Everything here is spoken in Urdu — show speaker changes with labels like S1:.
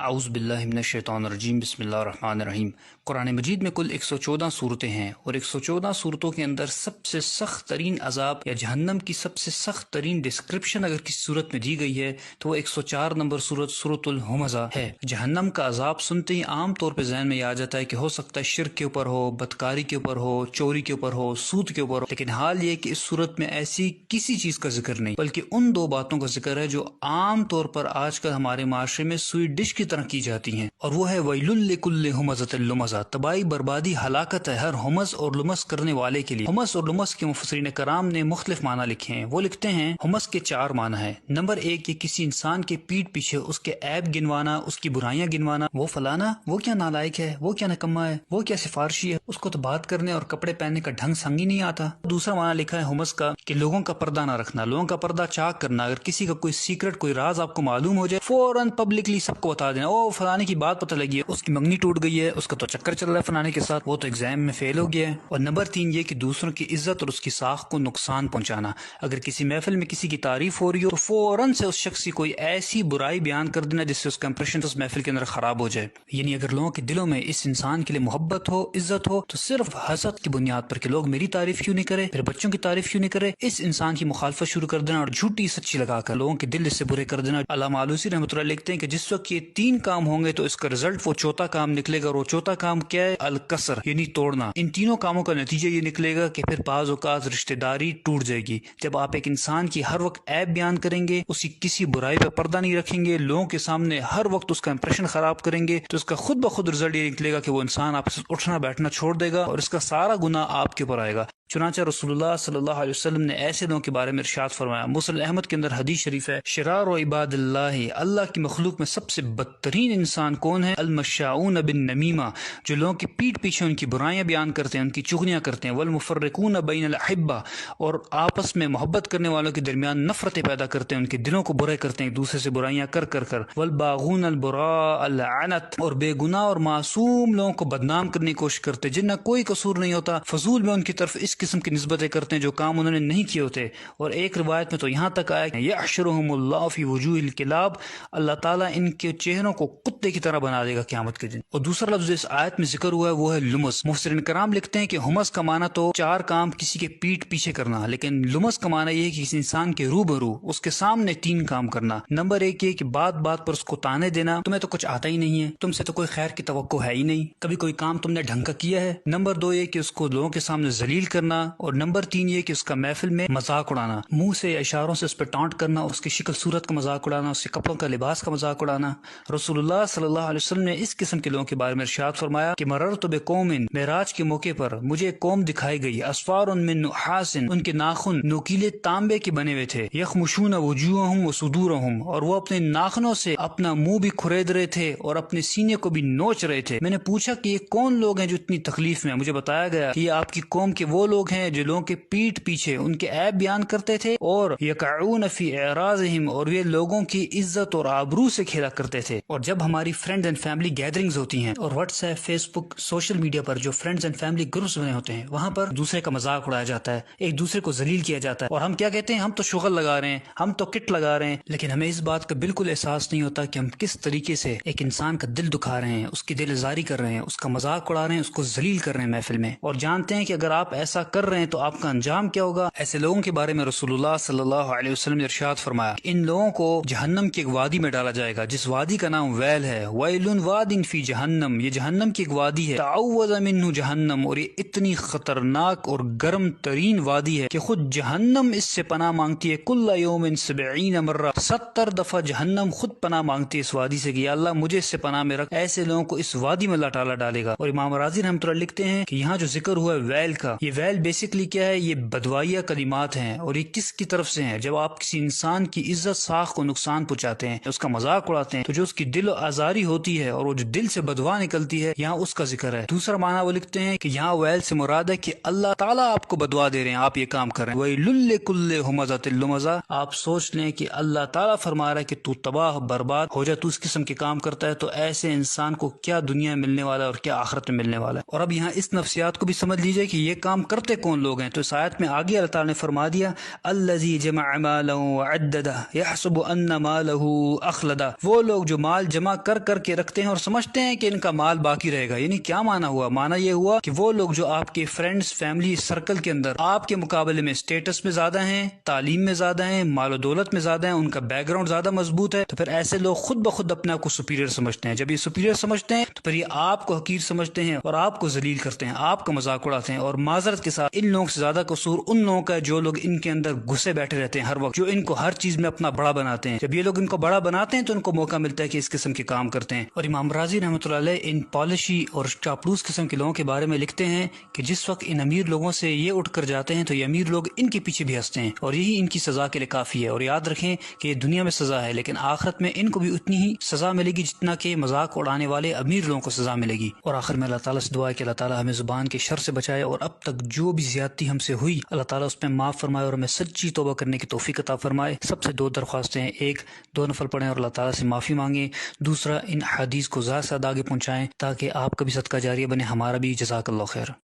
S1: اعوذ باللہ من الشیطان الرجیم بسم اللہ الرحمن الرحیم۔ قرآن مجید میں کل 114 صورتیں ہیں اور 114 صورتوں کے اندر سب سے سخت ترین عذاب یا جہنم کی سب سے سخت ترین ڈسکرپشن اگر کسی صورت میں دی گئی ہے تو وہ 104 نمبر صورت سورۃ الہمزہ ہے۔ جہنم کا عذاب سنتے ہی عام طور پہ ذہن میں یہ آ جاتا ہے کہ ہو سکتا ہے شرک کے اوپر ہو، بدکاری کے اوپر ہو، چوری کے اوپر ہو، سود کے اوپر ہو، لیکن حال یہ کہ اس صورت میں ایسی کسی چیز کا ذکر نہیں بلکہ ان دو باتوں کا ذکر ہے جو عام طور پر آج کل ہمارے معاشرے میں سویٹ ڈش کی طرح کی جاتی ہیں، اور وہ ہے ویل لکل ہمزۃ لمزہ، تباہی بربادی ہلاکت ہے ہر ہمز اور لمز کرنے والے کے لیے۔ ہمز اور لمز کے مفسرین کرام نے مختلف معنی لکھے ہیں۔ وہ لکھتے ہیں ہمز کے 4 معنی ہیں۔ نمبر 1، یہ کسی انسان کے پیٹ پیچھے اس کے عیب گنوانا، اس کی برائیاں گنوانا، وہ فلانا وہ کیا نالائق ہے، وہ کیا نکما ہے، وہ کیا سفارشی ہے، اس کو تو بات کرنے اور کپڑے پہننے کا ڈھنگ سنگ ہی نہیں آتا۔ دوسرا معنی لکھا ہے ہمز کا کہ لوگوں کا پردہ نہ رکھنا، لوگوں کا پردہ چاک کرنا، اگر کسی کا کوئی سیکرٹ کوئی راز آپ کو معلوم ہو جائے فوراً پبلکلی سب کو بتا دینا، او فلانے کی بات پتہ لگی ہے، اس کی منگنی ٹوٹ گئی ہے، اس کا تو چکر چل رہا ہے فلانے کے ساتھ، وہ تو ایگزام میں فیل ہو گیا ہے۔ اور نمبر 3 یہ کہ دوسروں کی عزت اور اس کی ساخت کو نقصان پہنچانا، اگر کسی محفل میں کسی کی تعریف ہو رہی ہو تو فوراً سے اس شخص کی کوئی ایسی برائی بیان کر دینا جس سے اس کا امپریشن اس محفل کے اندر خراب ہو جائے۔ یعنی اگر لوگوں کے دلوں میں اس انسان کے لیے محبت ہو، عزت ہو، تو صرف حسد کی بنیاد پر کہ لوگ میری تعریف کیوں نہیں کرے، میرے بچوں کی تعریف کیوں نہیں کرے، اس انسان کی مخالفت شروع کر دینا اور جھوٹی سچی لگا کر لوگوں کے دل اس سے برے کر دینا۔ علامہ آلوسی رحمۃ اللہ لکھتے ہیں کہ جس وقت یہ 3 کام ہوں گے تو اس کا رزلٹ وہ چوتھا کام نکلے گا، اور وہ چوتھا کام کیا ہے؟ الکسر، یعنی توڑنا۔ ان تینوں کاموں کا نتیجہ یہ نکلے گا کہ پھر بعض اوقات رشتہ داری ٹوٹ جائے گی۔ جب آپ ایک انسان کی ہر وقت عیب بیان کریں گے، اس کی کسی برائی پہ پردہ نہیں رکھیں گے، لوگوں کے سامنے ہر وقت اس کا امپریشن خراب کریں گے، تو اس کا خود بخود رزلٹ یہ نکلے گا کہ وہ انسان آپ سے اٹھنا بیٹھنا چھوڑ دے گا اور اس کا سارا گناہ آپ کے اوپر آئے گا۔ چنانچہ رسول اللہ صلی اللہ علیہ وسلم نے ایسے لوگوں کے بارے میں ارشاد فرمایا، مسلم احمد کے اندر حدیث شریف ہے، شرار و عباد اللہ کی مخلوق میں سب سے بدترین انسان کون ہے؟ المشاؤون بالنمیمہ، جو لوگوں کی پیٹ پیچھے ان کی برائیاں بیان کرتے ہیں، ان کی چغلیاں کرتے ہیں، والمفرقون بین الاحبہ، اور آپس میں محبت کرنے والوں کے درمیان نفرتیں پیدا کرتے ہیں، ان کے دلوں کو برے کرتے ہیں ایک دوسرے سے برائیاں کر والباغون البراء اللعنت، اور بے گناہ اور معصوم لوگوں کو بدنام کرنے کی کوشش کرتے جن کا کوئی قصور نہیں ہوتا، فضول میں ان کی طرف اس قسم کی نسبتیں کرتے ہیں جو کام انہوں نے نہیں کیے ہوتے۔ اور ایک روایت میں تو یہاں تک آیا کہ یحشرہم اللہ فی وجوہ الکلاب، اللہ تعالیٰ ان کے چہروں کو کتے کی طرح بنا دے گا قیامت کے دن۔ اور دوسرا لفظ اس آیت میں ذکر ہوا ہے وہ ہے لمز۔ مفسرین کرام لکھتے ہیں کہ ہمز کا معنی تو 4 کام کسی کے پیٹ پیچھے کرنا، لیکن لمز کا معنی یہ ہے کہ کسی انسان کے روبرو اس کے سامنے 3 کام کرنا۔ نمبر 1 یہ کہ بات بات پر اس کو تانے دینا، تمہیں تو کچھ آتا ہی نہیں ہے، تم سے تو کوئی خیر کی توقع ہے ہی نہیں، کبھی کوئی کام تم نے ڈھنگ کا کیا ہے۔ نمبر 2 یہ کہ اس کو لوگوں کے سامنے ذلیل کرنا، اور نمبر 3 یہ کہ اس کا محفل میں مذاق اڑانا، منہ سے اشاروں سے اس پہ ٹانٹ کرنا، اس کی شکل صورت کا مذاق اڑانا، اس کے کپڑوں کا لباس کا مذاق اڑانا۔ رسول اللہ صلی اللہ علیہ وسلم نے اس قسم کے لوگوں کے بارے میں ارشاد فرمایا کہ مررت بقوم، معراج کے موقع پر مجھے ایک قوم دکھائی گئی، اسفار من نحاس، ان کے ناخن نوکیلے تانبے کے بنے ہوئے تھے، یخمشون وجوہہم وصدورہم، اور وہ اپنے ناخنوں سے اپنا منہ بھی کھرید رہے تھے اور اپنے سینے کو بھی نوچ رہے تھے۔ میں نے پوچھا کہ یہ کون لوگ ہیں جو اتنی تکلیف میں ہیں؟ مجھے بتایا گیا کہ یہ آپ کی قوم کے وہ لوگ ہیں جو لوگوں کے پیٹ پیچھے ان کے عیب بیان کرتے تھے، اور یقعون فی اعراضہم، اور یہ لوگوں کی عزت اور آبرو سے کھیلا کرتے تھے۔ اور جب ہماری فرینڈز اینڈ فیملی گیدرنگز ہوتی ہیں، اور واٹس ایپ، فیس بک، سوشل میڈیا پر جو فرینڈز اینڈ فیملی گروپس بنے ہوتے ہیں، وہاں پر دوسرے کا مذاق اڑایا جاتا ہے، ایک دوسرے کو ذلیل کیا جاتا ہے، اور ہم کیا کہتے ہیں؟ ہم تو شغل لگا رہے ہیں، ہم تو کٹ لگا رہے ہیں، لیکن ہمیں اس بات کا بالکل احساس نہیں ہوتا کہ ہم کس طریقے سے ایک انسان کا دل دکھا رہے ہیں، اس کی دل ازاری کر رہے ہیں، اس کا مذاق اڑا رہے ہیں، اس کو ذلیل کر رہے ہیں محفل میں، اور جانتے ہیں کہ اگر آپ ایسا کر رہے ہیں تو آپ کا انجام کیا ہوگا۔ ایسے لوگوں کے بارے میں رسول اللہ صلی اللہ علیہ وسلم نے ارشاد فرمایا کہ ان لوگوں کو جہنم کی ایک وادی میں ڈالا جائے گا جس وادی کا نام ویل ہے، ویل واد فی جہنم، یہ جہنم کی ایک وادی ہے، تعوذ منہ جہنم، اور یہ اتنی خطرناک اور گرم ترین وادی ہے کہ خود جہنم اس سے پناہ مانگتی ہے، کل یوم 70 مرہ، 70 دفعہ جہنم خود پناہ مانگتی ہے اس وادی سے کہ یا اللہ مجھے اس سے پناہ میں رکھ۔ ایسے لوگوں کو اس وادی میں اللہ تعالیٰ ڈالے گا۔ اور امام راضی رحمۃ اللہ لکھتے ہیں کہ یہاں جو ذکر ہوا ہے ویل کا، یہ ویل بیسکلی کیا ہے؟ یہ بدوائیہ کلمات ہیں، اور یہ کس کی طرف سے ہیں؟ جب آپ کسی انسان کی عزت ساخت کو نقصان پہنچاتے ہیں، اس کا مذاق اڑاتے ہیں، تو جو اس کی دل آزاری ہوتی ہے اور وہ جو دل سے بدوا نکلتی ہے، یہاں اس کا ذکر ہے۔ دوسرا معنی وہ لکھتے ہیں کہ یہاں ویل سے مراد ہے کہ اللہ تعالیٰ آپ کو بدوا دے رہے ہیں، آپ یہ کام کر رہے ہیں، ویل لکل ہمزۃ لمزہ، آپ سوچ لیں کہ اللہ تعالیٰ فرما رہا ہے کہ تو تباہ برباد ہو جا، تو اس قسم کے کام کرتا ہے، تو ایسے انسان کو کیا دنیا میں ملنے والا ہے اور کیا آخرت میں ملنے والا ہے۔ اور اب یہاں اس نفسیات کو بھی سمجھ لیجئے کہ یہ کام کر کرتے کون لوگ ہیں؟ تو اس آیت میں آگے اللہ تعالیٰ نے فرما دیا الذی جمع مالا وعددہ یحسب ان مالہ اخلدہ، وہ لوگ جو مال جمع کر کر کے رکھتے ہیں اور سمجھتے ہیں کہ ان کا مال باقی رہے گا۔ یعنی کیا معنی ہوا؟ معنی یہ ہوا کہ وہ لوگ جو آپ کے فرینڈز فیملی سرکل کے اندر آپ کے مقابلے میں اسٹیٹس میں زیادہ ہیں، تعلیم میں زیادہ ہیں، مال و دولت میں زیادہ ہیں، ان کا بیک گراؤنڈ زیادہ مضبوط ہے، تو پھر ایسے لوگ خود بخود اپنے آپ کو سپیریئر سمجھتے ہیں۔ جب یہ سپیریئر سمجھتے ہیں تو پھر یہ آپ کو حقیر سمجھتے ہیں اور آپ کو ذلیل کرتے ہیں، آپ کا مذاق اڑاتے ہیں۔ اور معذرت کے ساتھ ان لوگوں سے زیادہ قصور ان لوگوں کا ہے جو لوگ ان کے اندر گھسے بیٹھے رہتے ہیں ہر وقت، جو ان کو ہر چیز میں اپنا بڑا بناتے ہیں۔ جب یہ لوگ ان کو بڑا بناتے ہیں تو ان کو موقع ملتا ہے کہ اس قسم کے کام کرتے ہیں۔ اور امام رازی رحمۃ اللہ علیہ ان پالشی اور چاپلوس قسم کے لوگوں کے بارے میں لکھتے ہیں کہ جس وقت ان امیر لوگوں سے یہ اٹھ کر جاتے ہیں تو یہ امیر لوگ ان کے پیچھے بھی ہنستے ہیں، اور یہی ان کی سزا کے لیے کافی ہے۔ اور یاد رکھیں کہ یہ دنیا میں سزا ہے، لیکن آخرت میں ان کو بھی اتنی ہی سزا ملے گی جتنا کہ مذاق اڑانے والے امیر لوگوں کو سزا ملے گی۔ اور آخر میں اللہ تعالیٰ سے دعا ہے کہ اللہ تعالیٰ ہمیں زبان کے شر سے بچائے، اور اب تک جو بھی زیادتی ہم سے ہوئی اللہ تعالیٰ اس میں معاف فرمائے اور ہمیں سچی توبہ کرنے کی توفیق عطا فرمائے۔ سب سے دو درخواستیں ہیں، ایک دو نفل پڑھیں اور اللہ تعالیٰ سے معافی مانگیں، دوسرا ان حدیث کو زیادہ سے زیادہ آگے پہنچائیں تاکہ آپ کا بھی صدقہ جاریہ بنے، ہمارا بھی۔ جزاک اللہ خیر۔